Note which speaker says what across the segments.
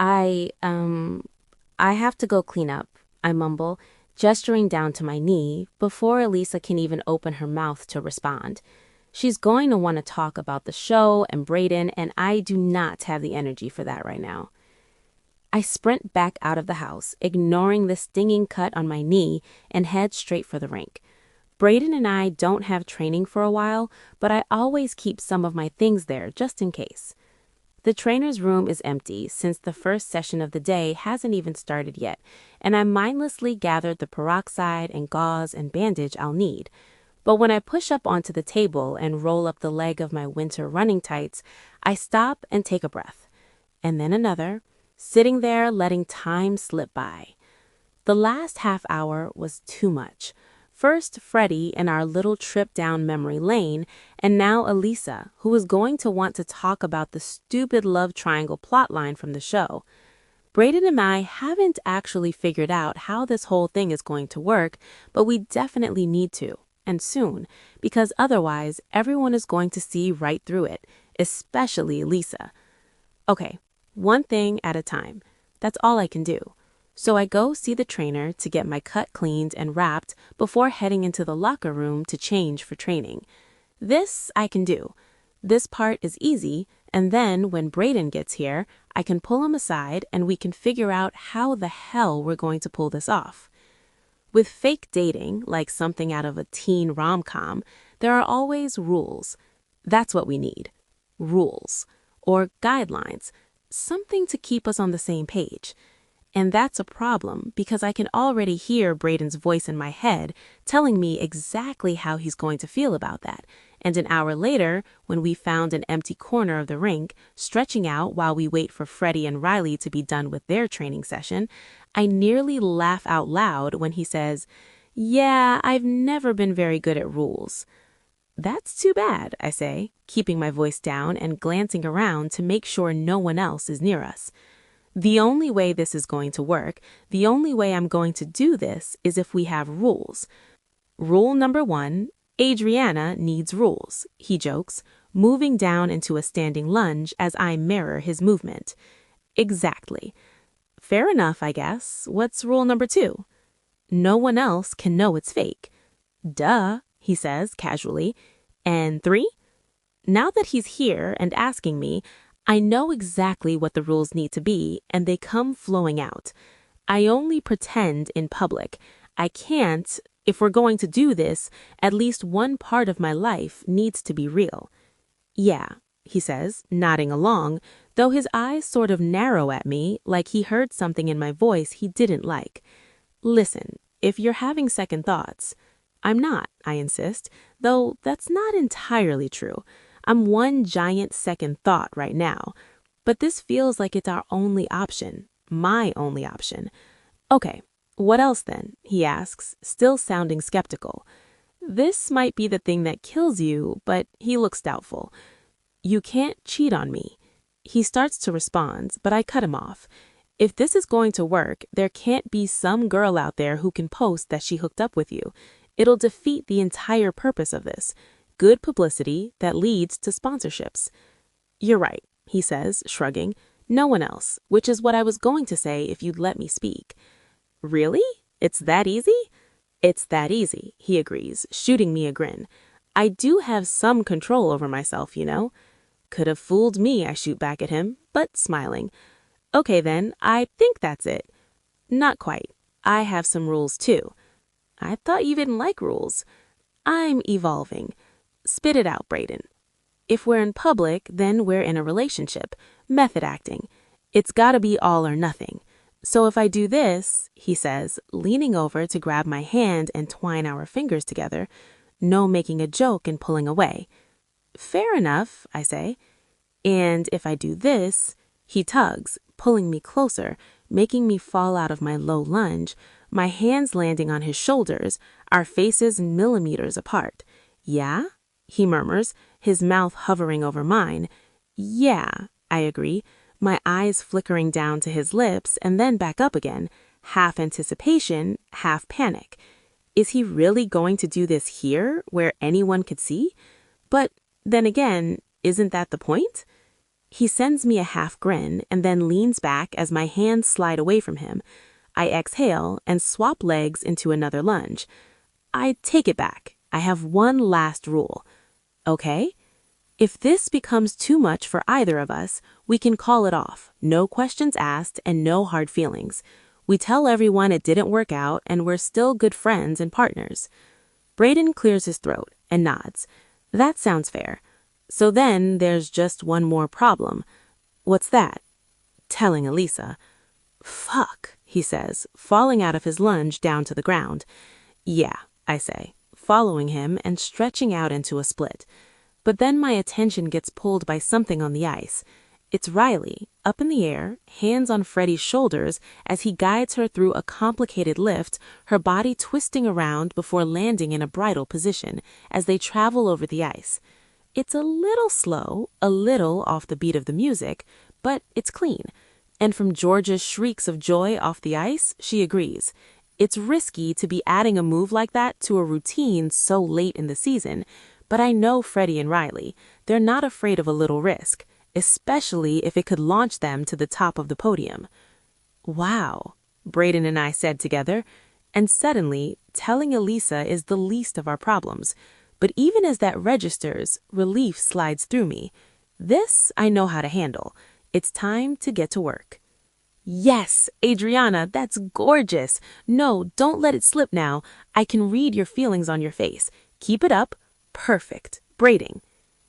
Speaker 1: I, um, I have to go clean up, I mumble, gesturing down to my knee before Elisa can even open her mouth to respond. She's going to want to talk about the show and Brayden, and I do not have the energy for that right now. I sprint back out of the house, ignoring the stinging cut on my knee, and head straight for the rink. Brayden and I don't have training for a while, but I always keep some of my things there just in case. The trainer's room is empty since the first session of the day hasn't even started yet, and I mindlessly gathered the peroxide and gauze and bandage I'll need. But when I push up onto the table and roll up the leg of my winter running tights, I stop and take a breath. And then another, sitting there letting time slip by. The last half hour was too much. First Freddie and our little trip down memory lane, and now Elisa, who was going to want to talk about the stupid love triangle plotline from the show. Brayden and I haven't actually figured out how this whole thing is going to work, but we definitely need to, and soon, because otherwise everyone is going to see right through it, especially Elisa. Okay, one thing at a time. That's all I can do. So I go see the trainer to get my cut cleaned and wrapped before heading into the locker room to change for training. This I can do. This part is easy, and then when Brayden gets here, I can pull him aside and we can figure out how the hell we're going to pull this off. With fake dating, like something out of a teen rom-com, there are always rules. That's what we need. Rules. Or guidelines. Something to keep us on the same page. And that's a problem because I can already hear Brayden's voice in my head telling me exactly how he's going to feel about that. And an hour later, when we found an empty corner of the rink, stretching out while we wait for Freddie and Riley to be done with their training session, I nearly laugh out loud when he says, "Yeah, I've never been very good at rules." "That's too bad," I say, keeping my voice down and glancing around to make sure no one else is near us. The only way this is going to work, the only way I'm going to do this is if we have rules. Rule number 1, Adriana needs rules, he jokes, moving down into a standing lunge as I mirror his movement. Exactly. Fair enough, I guess. What's rule number 2? No one else can know it's fake. Duh, he says casually. And 3? Now that he's here and asking me, I know exactly what the rules need to be, and they come flowing out. I only pretend in public. I can't, if we're going to do this, at least one part of my life needs to be real. Yeah, he says, nodding along, though his eyes sort of narrow at me like he heard something in my voice he didn't like. Listen, if you're having second thoughts, I'm not, I insist, though that's not entirely true. I'm one giant second thought right now, but this feels like it's our only option, my only option. Okay, what else then? He asks, still sounding skeptical. This might be the thing that kills you, but he looks doubtful. You can't cheat on me. He starts to respond, but I cut him off. If this is going to work, there can't be some girl out there who can post that she hooked up with you. It'll defeat the entire purpose of this. Good publicity that leads to sponsorships. You're right, he says, shrugging. No one else, which is what I was going to say if you'd let me speak. Really? It's that easy? It's that easy, he agrees, shooting me a grin. I do have some control over myself, you know. Could have fooled me, I shoot back at him, but smiling. Okay then, I think that's it. Not quite. I have some rules too. I thought you didn't like rules. I'm evolving. Spit it out, Brayden. If we're in public, then we're in a relationship. Method acting. It's gotta be all or nothing. So if I do this, he says, leaning over to grab my hand and twine our fingers together, no making a joke and pulling away. Fair enough, I say. And if I do this, he tugs, pulling me closer, making me fall out of my low lunge, my hands landing on his shoulders, our faces millimeters apart. Yeah? He murmurs, his mouth hovering over mine. Yeah, I agree, my eyes flickering down to his lips and then back up again, half anticipation, half panic. Is he really going to do this here, where anyone could see? But then again, isn't that the point? He sends me a half grin and then leans back as my hands slide away from him. I exhale and swap legs into another lunge. I take it back. I have one last rule. Okay? If this becomes too much for either of us, we can call it off. No questions asked and no hard feelings. We tell everyone it didn't work out and we're still good friends and partners. Brayden clears his throat and nods. That sounds fair. So then there's just one more problem. What's that? Telling Elisa. Fuck, he says, falling out of his lunge down to the ground. Yeah, I say, following him and stretching out into a split. But then my attention gets pulled by something on the ice. It's Riley, up in the air, hands on Freddie's shoulders as he guides her through a complicated lift, her body twisting around before landing in a bridle position as they travel over the ice. It's a little slow, a little off the beat of the music, but it's clean. And from Georgia's shrieks of joy off the ice, she agrees. It's risky to be adding a move like that to a routine so late in the season, but I know Freddie and Riley. They're not afraid of a little risk, especially if it could launch them to the top of the podium. Wow, Brayden and I said together, and suddenly, telling Elisa is the least of our problems. But even as that registers, relief slides through me. This I know how to handle. It's time to get to work. Yes, Adriana, that's gorgeous. No, don't let it slip now. I can read your feelings on your face. Keep it up. Perfect. Braiding.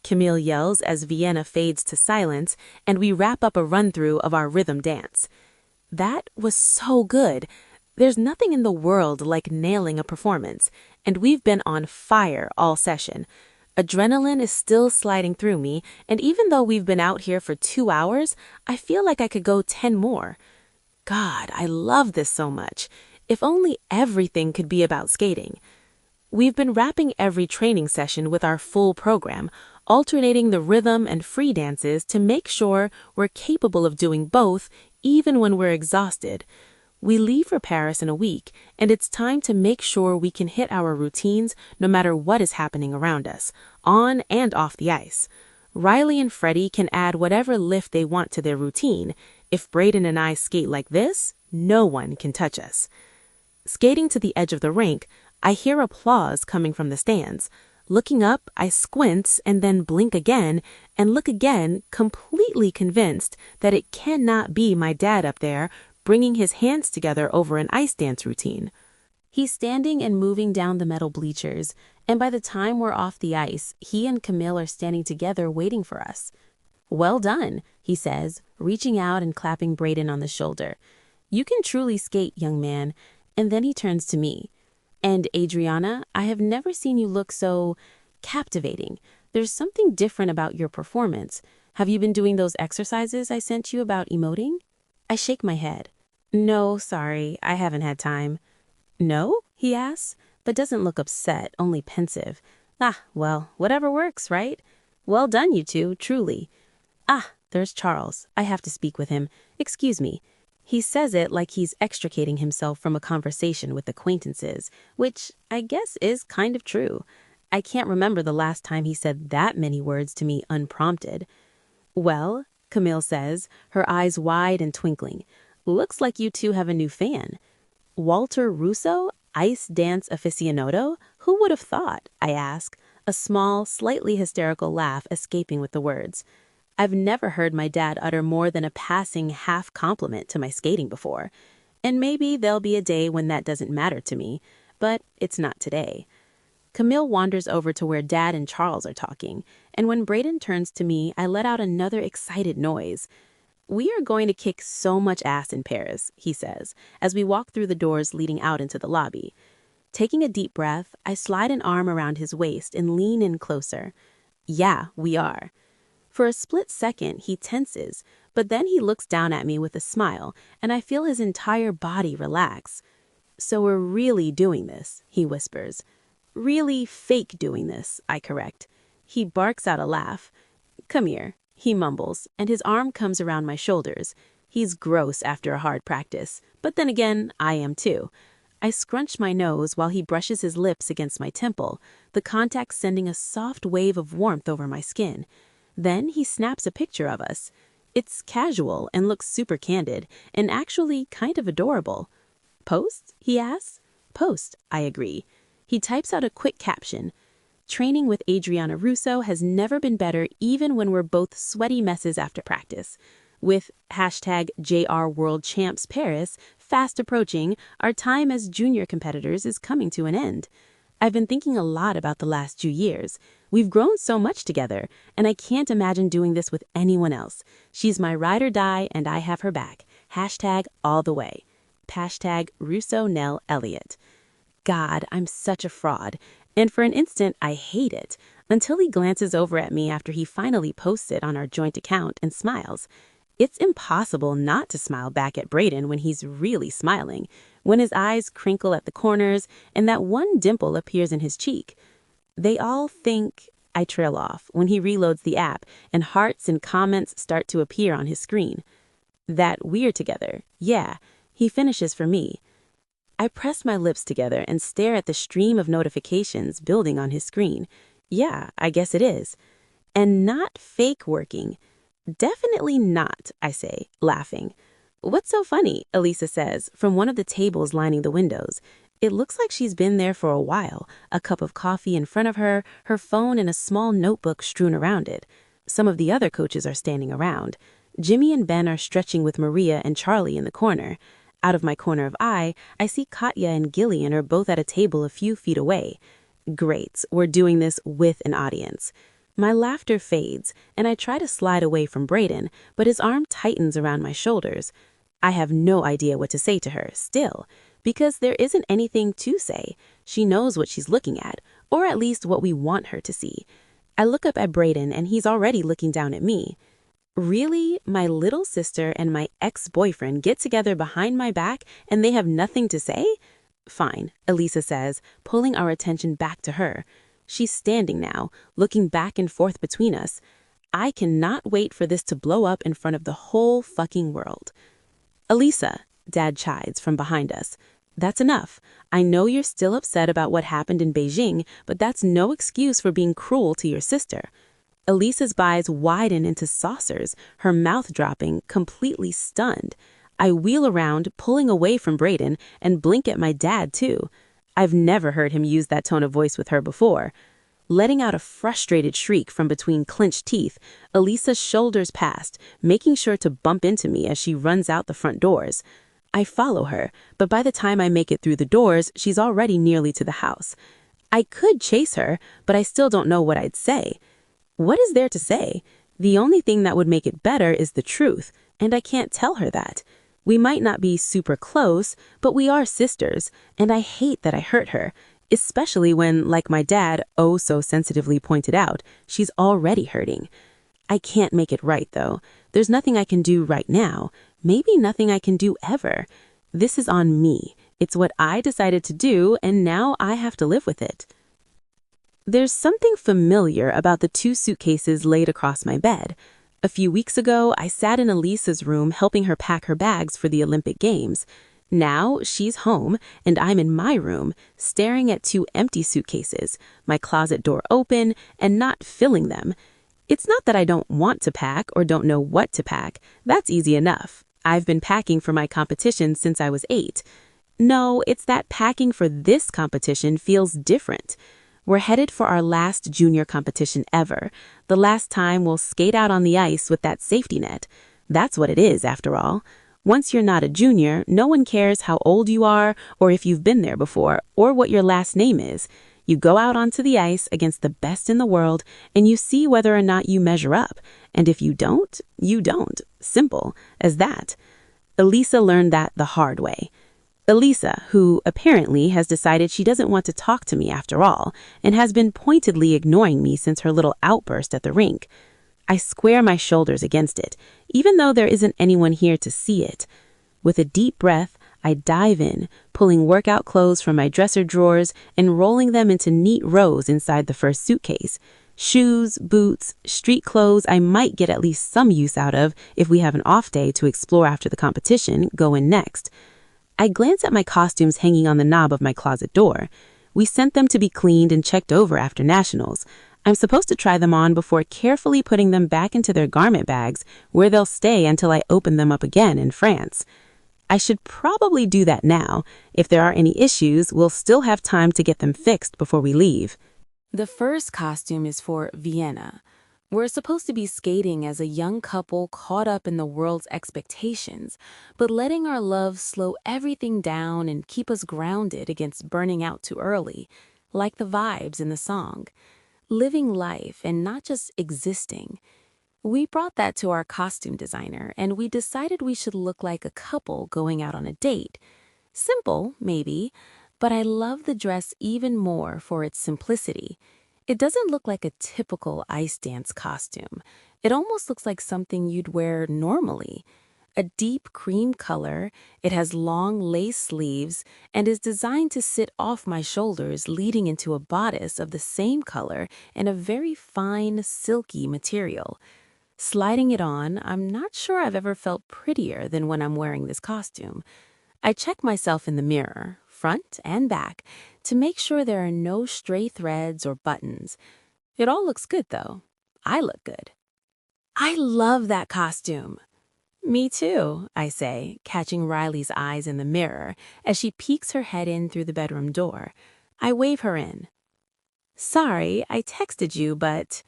Speaker 1: Camille yells as Vienna fades to silence, and we wrap up a run-through of our rhythm dance. That was so good. There's nothing in the world like nailing a performance, and we've been on fire all session. Adrenaline is still sliding through me, and even though we've been out here for 2 hours, I feel like I could go 10 more. God, I love this so much. If only everything could be about skating. We've been wrapping every training session with our full program, alternating the rhythm and free dances to make sure we're capable of doing both even when we're exhausted. We leave for Paris in a week, and it's time to make sure we can hit our routines no matter what is happening around us, on and off the ice. Riley and Freddie can add whatever lift they want to their routine. If Brayden and I skate like this, no one can touch us. Skating to the edge of the rink, I hear applause coming from the stands. Looking up, I squint and then blink again and look again, completely convinced that it cannot be my dad up there, bringing his hands together over an ice dance routine. He's standing and moving down the metal bleachers, and by the time we're off the ice, he and Camille are standing together waiting for us. Well done, he says, reaching out and clapping Brayden on the shoulder. You can truly skate, young man. And then he turns to me. And Adriana, I have never seen you look so captivating. There's something different about your performance. Have you been doing those exercises I sent you about emoting? I shake my head. No, sorry, I haven't had time. No? He asks, but doesn't look upset, only pensive. Well, whatever works, right? Well done, you two, truly. There's Charles. I have to speak with him. Excuse me. He says it like he's extricating himself from a conversation with acquaintances, which I guess is kind of true. I can't remember the last time he said that many words to me unprompted. Well, Camille says, her eyes wide and twinkling. Looks like you two have a new fan. Walter Russo, ice dance aficionado? Who would have thought? I ask, a small, slightly hysterical laugh escaping with the words. I've never heard my dad utter more than a passing half compliment to my skating before. And maybe there'll be a day when that doesn't matter to me, but it's not today. Camille wanders over to where Dad and Charles are talking, and when Brayden turns to me, I let out another excited noise. We are going to kick so much ass in Paris, he says, as we walk through the doors leading out into the lobby. Taking a deep breath, I slide an arm around his waist and lean in closer. Yeah, we are. For a split second, he tenses, but then he looks down at me with a smile, and I feel his entire body relax. So we're really doing this, he whispers. Really fake doing this, I correct. He barks out a laugh. Come here, he mumbles, and his arm comes around my shoulders. He's gross after a hard practice, but then again, I am too. I scrunch my nose while he brushes his lips against my temple, the contact sending a soft wave of warmth over my skin. Then he snaps a picture of us. It's casual and looks super candid, and actually kind of adorable. Post? He asks. Post, I agree. He types out a quick caption. Training with Adriana Russo has never been better, even when we're both sweaty messes after practice. With hashtag JR World Champs Paris fast approaching, our time as junior competitors is coming to an end. I've been thinking a lot about the last 2 years. We've grown so much together, and I can't imagine doing this with anyone else. She's my ride or die, and I have her back. Hashtag all the way. Hashtag Russo Nell Elliott. God, I'm such a fraud. And for an instant, I hate it, until he glances over at me after he finally posts it on our joint account and smiles. It's impossible not to smile back at Brayden when he's really smiling, when his eyes crinkle at the corners and that one dimple appears in his cheek. They all think I trail off when he reloads the app and hearts and comments start to appear on his screen. That we're together, yeah, he finishes for me. I press my lips together and stare at the stream of notifications building on his screen. Yeah, I guess it is. And not fake working. Definitely not, I say, laughing. What's so funny, Elisa says, from one of the tables lining the windows. It looks like she's been there for a while, a cup of coffee in front of her, her phone and a small notebook strewn around it. Some of the other coaches are standing around. Jimmy and Ben are stretching with Maria and Charlie in the corner. Out of my corner of eye, I see Katya and Gillian are both at a table a few feet away. Great, we're doing this with an audience. My laughter fades, and I try to slide away from Brayden, but his arm tightens around my shoulders. I have no idea what to say to her, still, because there isn't anything to say. She knows what she's looking at, or at least what we want her to see. I look up at Brayden, and he's already looking down at me. Really? My little sister and my ex-boyfriend get together behind my back, and they have nothing to say? Fine, Elisa says, pulling our attention back to her. She's standing now, looking back and forth between us. I cannot wait for this to blow up in front of the whole fucking world. Elisa, Dad chides from behind us. That's enough. I know you're still upset about what happened in Beijing, but that's no excuse for being cruel to your sister. Elisa's eyes widen into saucers, her mouth dropping, completely stunned. I wheel around, pulling away from Brayden, and blink at my dad, too. I've never heard him use that tone of voice with her before. Letting out a frustrated shriek from between clenched teeth, Elisa shoulders past, making sure to bump into me as she runs out the front doors. I follow her, but by the time I make it through the doors, she's already nearly to the house. I could chase her, but I still don't know what I'd say. What is there to say? The only thing that would make it better is the truth, and I can't tell her that. We might not be super close, but we are sisters, and I hate that I hurt her, especially when, like my dad oh so sensitively pointed out, she's already hurting. I can't make it right, though. There's nothing I can do right now, maybe nothing I can do ever. This is on me. It's what I decided to do, and now I have to live with it. There's something familiar about the 2 suitcases laid across my bed. A few weeks ago, I sat in Elisa's room helping her pack her bags for the Olympic Games. Now, she's home, and I'm in my room, staring at 2 empty suitcases, my closet door open, and not filling them. It's not that I don't want to pack or don't know what to pack. That's easy enough. I've been packing for my competition since I was 8. No, it's that packing for this competition feels different. We're headed for our last junior competition ever, the last time we'll skate out on the ice with that safety net. That's what it is, after all. Once you're not a junior, no one cares how old you are or if you've been there before or what your last name is. You go out onto the ice against the best in the world and you see whether or not you measure up. And if you don't, you don't. Simple as that. Elisa learned that the hard way. Elisa, who apparently has decided she doesn't want to talk to me after all, and has been pointedly ignoring me since her little outburst at the rink. I square my shoulders against it, even though there isn't anyone here to see it. With a deep breath, I dive in, pulling workout clothes from my dresser drawers and rolling them into neat rows inside the first suitcase. Shoes, boots, street clothes I might get at least some use out of if we have an off day to explore after the competition go in next. I glance at my costumes hanging on the knob of my closet door. We sent them to be cleaned and checked over after nationals.
Speaker 2: I'm supposed to try them on before carefully putting them back into their garment bags, where they'll stay until I open them up again in France. I should probably do that now. If there are any issues, we'll still have time to get them fixed before we leave.
Speaker 1: The first costume is for Vienna. We're supposed to be skating as a young couple caught up in the world's expectations, but letting our love slow everything down and keep us grounded against burning out too early, like the vibes in the song. Living life and not just existing. We brought that to our costume designer, and we decided we should look like a couple going out on a date. Simple, maybe, but I love the dress even more for its simplicity. It doesn't look like a typical ice dance costume. It almost looks like something you'd wear normally. A deep cream color, it has long lace sleeves, and is designed to sit off my shoulders, leading into a bodice of the same color and a very fine, silky material. Sliding it on, I'm not sure I've ever felt prettier than when I'm wearing this costume. I check myself in the mirror, front and back, to make sure there are no stray threads or buttons. It all looks good, though. I look good. I love that costume. Me too, I say, catching Riley's eyes in the mirror as she peeks her head in through the bedroom door. I wave her in. Sorry, I texted you, but...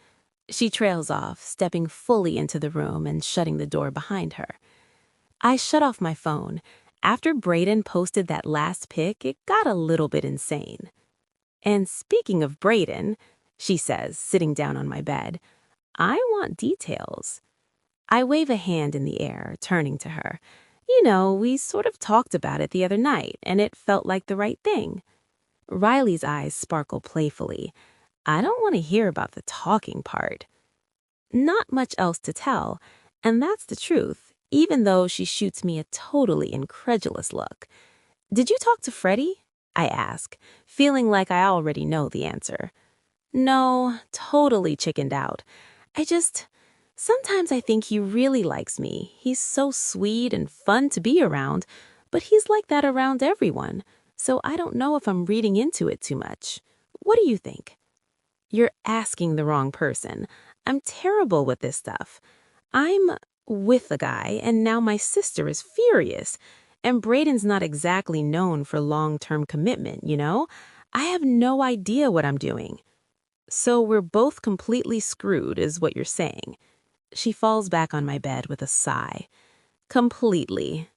Speaker 1: She trails off, stepping fully into the room and shutting the door behind her. I shut off my phone. After Brayden posted that last pic, it got a little bit insane. And speaking of Brayden, she says, sitting down on my bed, I want details. I wave a hand in the air, turning to her. You know, we sort of talked about it the other night, and it felt like the right thing. Riley's eyes sparkle playfully. I don't want to hear about the talking part. Not much else to tell, and that's the truth, even though she shoots me a totally incredulous look. Did you talk to Freddie? I ask, feeling like I already know the answer. No, totally chickened out. Sometimes I think he really likes me. He's so sweet and fun to be around, but he's like that around everyone, so I don't know if I'm reading into it too much. What do you think? You're asking the wrong person. I'm terrible with this stuff. I'm with the guy, and now my sister is furious. And Brayden's not exactly known for long-term commitment, you know? I have no idea what I'm doing. So we're both completely screwed, is what you're saying. She falls back on my bed with a sigh. Completely.